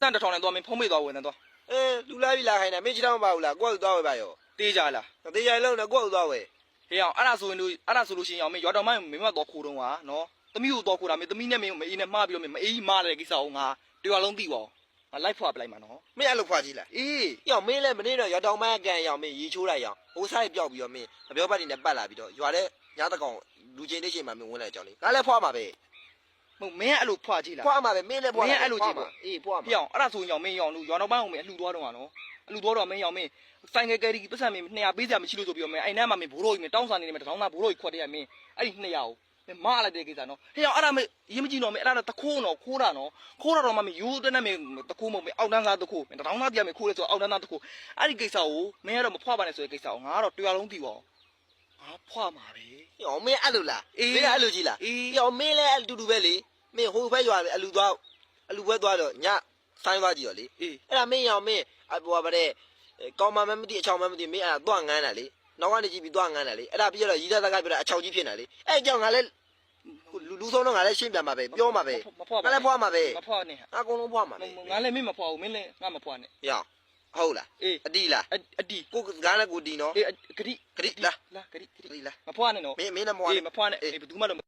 တန်တထောင်နဲ့သွားမင်းဖုံးမေ့သွားဝင်တော့လူလာပြီလာခိုင်းတာမင်းချစ်တော့မပါဘူးလားကိုယ့်ကိုသွားဝယ်ပါရောတေးကြလားတေးကြလုံးနဲ့ကိုယ့်ကိုသွားဝယ်ဟေးအောင်အဲ့ဒါဆိုရင်လို့ရှိရင်အောင်မင်းရွာတော်မင်းမတော့ခိုးတော့ကနော်သမီးကိုတော့ခိုးတာမင်းသမီးနဲ့မင်းမအေးနဲ့မှားပြီးတော့မင်းမအေးမှားတဲ့ကိစ္စကိုငါတရားလုံးသိပါအောင်ငါလိုက်ဖွာပလိုက်မှာနော်မင်းအဲ့လိုဖွာကြည့်လားအေးရောင်မင်းလည်းမနေတော့ရွာတော်မကန်ရောင်မင်းရီချိုးလိုက်ရောင်ဟိုဆိုင်ပြောက်ပြီးတော့မင်းအပြောပတ်နေနဲ့ပတ်လာပြီးတော့ရွာတဲ့ညတကောင်လူချင်းတိတ်ချင်းမှမင်းဝင်လိုက်ကြောင်းလေငါလည်းဖွာမှာပဲမင်းအဲ့လိုဖွာကြည့်လားဖွာမှာပဲမင်းလည်းဖွာမင်းအဲ့လိုကြည့်ပါအေးဖွာမှာပြောင်းအဲ့ဒါဆိုရင်ရောင်မင်းရောင်လူရွာတော်ပိုင်းအောင်မင်းအလှသွားတော့မှာနော်အလှသွားတော့မင်းရောင်မင်းဆိုင်ကယ်ကယ်ရီပတ်စံမင်း200ပေးစရာမရှိလို့ဆိုပြီးတော့မင်းအဲ့နားမှာမင်းဘိုးတော်ကြီးမင်းတောင်းစားနေနေမတထောင်းသားဘိုးတော်ကြီးခွက်တည်းရမင်းအဲ့ဒီ200ကိုမင်းမအားလိုက်တဲ့ကိစ္စနော်ဟေးအောင်အဲ့ဒါမင်းရင်မကြည့်တော့မင်းအဲ့ဒါတခိုးနော်ခိုးတာနော်ခိုးတာတော့မင်းယူတဲ့နဲ့မင်းတခိုးမဟုတ်မင်းအောက်တန်းသားတခိုးမင်းတထောင်းသားတရားမင်းခိုးလဲဆိုအောက်တန်းသားတခိုးအဲ့ဒီကိစ္စကိုမင်းကတော့မဖွာပါနဲ့ဆိုတဲ့ကိစ္စကိုငါကတော့တရားလုံးသိပါငါဖွာမှာပဲရောင်မင်းအဲ့လိုလားမင်းအဲ့လိုကြည့်လားရောင်မင်းလည်းအတူတူပဲလေမင်းဟိုဘက်ရွာအလူပွဲသွားတော့ညဆိုင်းသွားကြည့်ရောလေအဲ့ဒါမင်းရောင်မင်းဟိုပါတဲ့ကောင်းမှမမသိအချောင်မှမသိမင်းအဲ့ဒါသွားငန်းတာလေနောက်ကနေကြည့်ပြီးသွားငန်းတာလေအဲ့ဒါပြီးတော့ရီးသားသားကပြောတာအချောင်ကြီးဖြစ်နေတာလေအဲ့အကြောင်းငါလည်းလူဆုံးတော့ငါလည်းရှင်းပြမှာပဲပြောမှာပဲငါလည်းဖွာမှာပဲမဖွာနဲ့အကုန်လုံးဖွာမှာပဲငါလည်းမင်းမဖွာဘူးမင်းလည်းငါမဖွာနဲ့ရောင်ဟုတ်လားအတီလားအတီကိုကားနဲ့ကိုတီနော်အေးဂတိလားလားဂတိလားမဖွာနဲ့နော်မင်းလည်းမဖွာအေးမဖွာနဲ့အေးဘယ်သူမှတော့